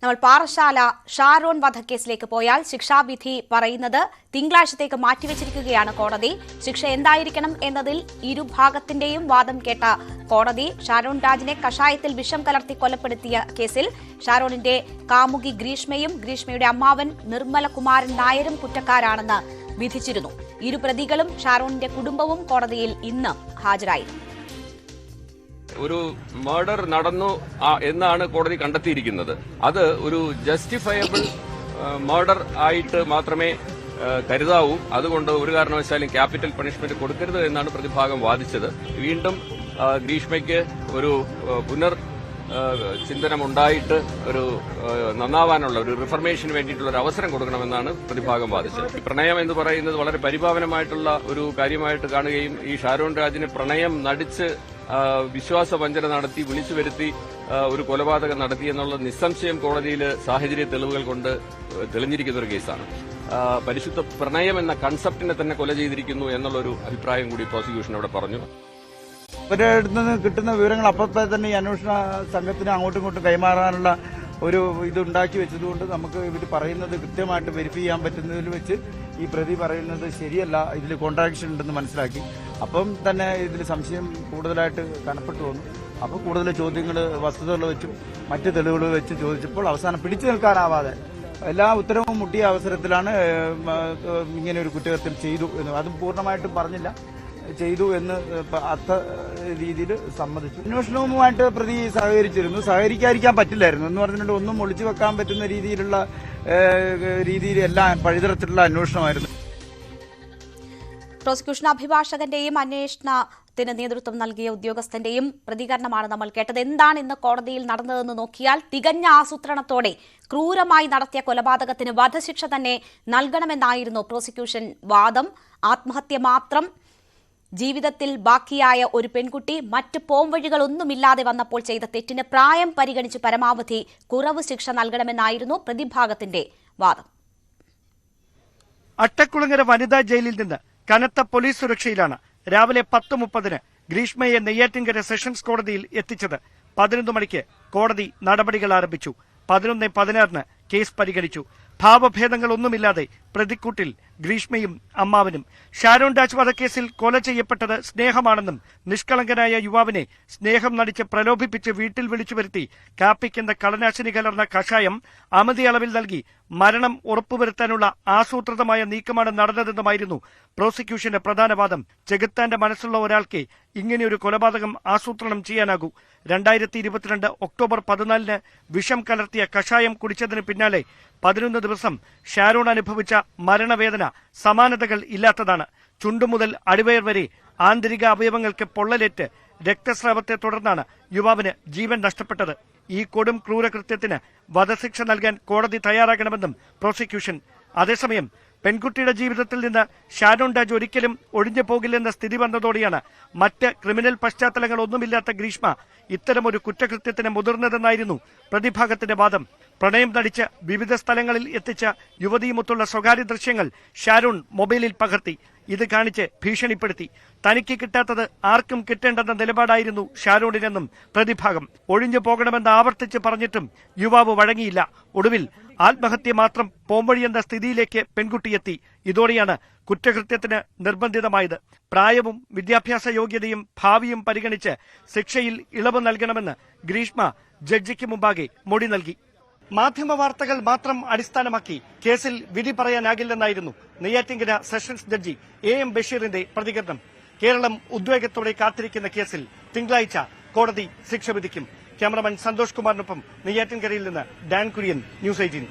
നമ്മൾ പാറശാല ഷാരോൺ വധക്കേസിലേക്ക് പോയാൽ ശിക്ഷാവിധി പറയുന്നത് തിങ്കളാഴ്ചത്തേക്ക് മാറ്റിവെച്ചിരിക്കുകയാണ് കോടതി. ശിക്ഷ എന്തായിരിക്കണം എന്നതിൽ ഇരുഭാഗത്തിന്റെയും വാദം കേട്ട കോടതി ഷാരോൺ രാജിനെ കഷായത്തിൽ വിഷം കലർത്തി കൊലപ്പെടുത്തിയ കേസിൽ ഷാരോണിന്റെ കാമുകി ഗ്രീഷ്മയും ഗ്രീഷ്മയുടെ അമ്മാവൻ നിർമ്മലകുമാരൻ നായരും കുറ്റക്കാരാണെന്ന് വിധിച്ചിരുന്നു. ഇരു പ്രതികളും ഷാരോണിന്റെ കുടുംബവും കോടതിയിൽ ഇന്ന് ഹാജരായി. ഒരു മർഡർ നടന്നു എന്നാണ് കോടതി കണ്ടെത്തിയിരിക്കുന്നത്. അത് ഒരു ജസ്റ്റിഫയബിൾ മർഡർ ആയിട്ട് മാത്രമേ കരുതാവൂ. അതുകൊണ്ട് ഒരു കാരണവശാലും ക്യാപിറ്റൽ പണിഷ്മെന്റ് കൊടുക്കരുത് എന്നാണ് പ്രതിഭാഗം വാദിച്ചത്. വീണ്ടും ഗ്രീഷ്മയ്ക്ക് ഒരു ചിന്തനമുണ്ടായിട്ട് ഒരു നന്നാവാനുള്ള ഒരു റിഫർമേഷന് വേണ്ടിയിട്ടുള്ള ഒരു അവസരം കൊടുക്കണമെന്നാണ് പ്രതിഭാഗം വാദിച്ചത്. പ്രണയം എന്ന് പറയുന്നത് വളരെ പരിപാവനമായിട്ടുള്ള ഒരു കാര്യമായിട്ട് കാണുകയും ഈ ഷാരോൺ രാജിന് പ്രണയം നടിച്ച് വിശ്വാസവഞ്ചന നടത്തി വിളിച്ചു വരുത്തി ഒരു കൊലപാതകം നടത്തി എന്നുള്ള നിസ്സംശയം കോടതിയിൽ സാഹചര്യ തെളിവുകൾ കൊണ്ട് തെളിഞ്ഞിരിക്കുന്ന ഒരു കേസാണ്. പരിശുദ്ധ പ്രണയം എന്ന കൺസെപ്റ്റിനെ തന്നെ കൊല ചെയ്തിരിക്കുന്നു എന്നുള്ളൊരു അഭിപ്രായം കൂടി പ്രോസിക്യൂഷൻ അവിടെ പറഞ്ഞു. ഇവരുടെ അടുത്ത് നിന്ന് കിട്ടുന്ന വിവരങ്ങൾ അപ്പോൾ തന്നെ ഈ അന്വേഷണ സംഘത്തിന് അങ്ങോട്ടും ഇങ്ങോട്ടും കൈമാറാനുള്ള ഒരു ഇതുണ്ടാക്കി വെച്ചതുകൊണ്ട് നമുക്ക് ഇവർ പറയുന്നത് കൃത്യമായിട്ട് വെരിഫൈ ചെയ്യാൻ പറ്റുന്നതിൽ വെച്ച് ഈ പ്രതി പറയുന്നത് ശരിയല്ല, ഇതിൽ കോൺട്രാഡിക്ഷൻ ഉണ്ടെന്ന് മനസ്സിലാക്കി. അപ്പം തന്നെ ഇതിൽ സംശയം കൂടുതലായിട്ട് കനപ്പെട്ടു വന്നു. അപ്പോൾ കൂടുതൽ ചോദ്യങ്ങൾ വസ്തുതകൾ വെച്ചും മറ്റ് തെളിവുകൾ വെച്ച് ചോദിച്ചപ്പോൾ അവസാനം പിടിച്ചു നിൽക്കാനാവാതെ എല്ലാ ഉത്തരവും മുട്ടിയ അവസരത്തിലാണ് ഇങ്ങനെ ഒരു കുറ്റകൃത്യം ചെയ്തു എന്ന്, അതും പൂർണ്ണമായിട്ടും പറഞ്ഞില്ല, ചെയ്തു എന്ന് അർത്ഥ രീതിയിൽ സമ്മതിച്ചു. അന്വേഷണവുമായിട്ട് പ്രതി സഹകരിക്കാതിരിക്കാൻ പറ്റില്ലായിരുന്നു എന്ന് പറഞ്ഞിട്ട് ഒന്നും ഒളിച്ചു വെക്കാൻ പറ്റുന്ന രീതിയിലെല്ലാം പഴുതരത്തിലുള്ള അന്വേഷണമായിരുന്നു. പ്രോസിക്യൂഷൻ അഭിഭാഷകന്റെയും അന്വേഷണത്തിന് നേതൃത്വം നൽകിയ ഉദ്യോഗസ്ഥന്റെയും പ്രതികരണമാണ് നമ്മൾ കേട്ടത്. എന്താണ് ഇന്ന് കോടതിയിൽ നടന്നതെന്ന് നോക്കിയാൽ തികഞ്ഞ ആസൂത്രണത്തോടെ ക്രൂരമായി നടത്തിയ കൊലപാതകത്തിന് വധശിക്ഷ തന്നെ നൽകണമെന്നായിരുന്നു പ്രോസിക്യൂഷൻ വാദം. ആത്മഹത്യ മാത്രം ജീവിതത്തിൽ ബാക്കിയായ ഒരു പെൺകുട്ടി മറ്റ് പോംവഴികളൊന്നുമില്ലാതെ വന്നപ്പോൾ ചെയ്ത തെറ്റിന് പ്രായം പരിഗണിച്ച് പരമാവധി കുറവ് ശിക്ഷ നൽകണമെന്നായിരുന്നു പ്രതിഭാഗത്തിന്റെ വാദം. അട്ടക്കുളങ്ങര വനിതാ ജയിലിൽ നിന്ന് കനത്ത പോലീസ് സുരക്ഷയിലാണ് രാവിലെ 10:30 ഗ്രീഷ്മയെ നെയ്യാറ്റിൻകര സെഷൻസ് കോടതിയിൽ എത്തിച്ചത്. 11 മണിക്ക് കോടതി നടപടികൾ ആരംഭിച്ചു. 11:16 കേസ് പരിഗണിച്ചു. ഭാവഭേദങ്ങളൊന്നുമില്ലാതെ പ്രതിക്കൂട്ടിൽ ഗ്രീഷ്മയും അമ്മാവനും. ഷാരോൺ രാജ് വധക്കേസിൽ കൊല ചെയ്യപ്പെട്ടത് സ്നേഹമാണെന്നും നിഷ്കളങ്കനായ യുവാവിനെ സ്നേഹം നടിച്ച് പ്രലോഭിപ്പിച്ച് വീട്ടിൽ വിളിച്ചു വരുത്തി കാപ്പിക്കെന്ന കളനാശിനി കലർന്ന കഷായം അമിത അളവിൽ നൽകി മരണം ഉറപ്പുവരുത്താനുള്ള ആസൂത്രിതമായ നീക്കമാണ് നടന്നതെന്നുമായിരുന്നു പ്രോസിക്യൂഷന്റെ പ്രധാന വാദം. ചെകുത്താന്റെ മനസ്സുള്ള ഒരാൾക്ക് ഇങ്ങനെയൊരു കൊലപാതകം ആസൂത്രണം ചെയ്യാനാകൂ. 2022 ഒക്ടോബർ 14 വിഷം കലർത്തിയ കഷായം കുടിച്ചതിന് പിന്നാലെ 11 ദിവസം ഷാരോൺ അനുഭവിച്ച മരണവേദന സമാനതകൾ ഇല്ലാത്തതാണ്. ചുണ്ടുമുതൽ അടിവയർ വരെ ആന്തരിക അവയവങ്ങൾക്ക് പൊള്ളലേറ്റ് രക്തസ്രാവത്തെ തുടർന്നാണ് യുവാവിന് ജീവൻ നഷ്ടപ്പെട്ടത്. ഈ കൊടും ക്രൂരകൃത്യത്തിന് വധശിക്ഷ നൽകാൻ കോടതി തയ്യാറാകണമെന്നും പ്രോസിക്യൂഷൻ. അതേസമയം പെൺകുട്ടിയുടെ ജീവിതത്തിൽ നിന്ന് ഷാരോൺ രാജ് ഒരിക്കലും ഒഴിഞ്ഞു പോകില്ലെന്ന സ്ഥിതി വന്നതോടെയാണ് മറ്റ് ക്രിമിനൽ പശ്ചാത്തലങ്ങളൊന്നുമില്ലാത്ത ഗ്രീഷ്മ ഇത്തരമൊരു കുറ്റകൃത്യത്തിന് മുതിർന്നതെന്നായിരുന്നു പ്രതിഭാഗത്തിന്റെ വാദം. പ്രണയം നടിച്ച് വിവിധ സ്ഥലങ്ങളിൽ എത്തിച്ച യുവതിയുമൊത്തുള്ള സ്വകാര്യ ദൃശ്യങ്ങൾ ഷാരോൺ മൊബൈലിൽ പകർത്തി. ഇത് കാണിച്ച് ഭീഷണിപ്പെടുത്തി. തനിക്ക് കിട്ടാത്തത് ആർക്കും കിട്ടേണ്ടെന്ന നിലപാടായിരുന്നു ഷാരോണിനെന്നും പ്രതിഭാഗം. ഒഴിഞ്ഞു പോകണമെന്ന് ആവർത്തിച്ച് പറഞ്ഞിട്ടും യുവാവ് വഴങ്ങിയില്ല. ഒടുവിൽ ആത്മഹത്യ മാത്രം പോംവഴിയെന്ന സ്ഥിതിയിലേക്ക് പെൺകുട്ടിയെത്തി. ഇതോടെയാണ് കുറ്റകൃത്യത്തിന് നിർബന്ധിതമായത്. പ്രായവും വിദ്യാഭ്യാസ യോഗ്യതയും ഭാവിയും പരിഗണിച്ച് ശിക്ഷയിൽ ഇളവ് നൽകണമെന്ന് ഗ്രീഷ്മ ജഡ്ജിക്ക് മുമ്പാകെ മൊഴി നൽകി. മാധ്യമ വാർത്തകൾ മാത്രം അടിസ്ഥാനമാക്കി കേസിൽ വിധി പറയാനാകില്ലെന്നായിരുന്നു നെയ്യാറ്റിൻകര സെഷൻസ് ജഡ്ജി AM ബഷീറിന്റെ പ്രതികരണം. കേരളം ഉദ്വേഗത്തോടെ കാത്തിരിക്കുന്ന കേസിൽ തിങ്കളാഴ്ച കോടതി ശിക്ഷ വിധിക്കും. ക്യാമറമാൻ സന്തോഷ് കുമാറിനൊപ്പം നെയ്യാറ്റിൻകരയിൽ നിന്ന് ഡാൻ കുര്യൻ, ന്യൂസ് 18.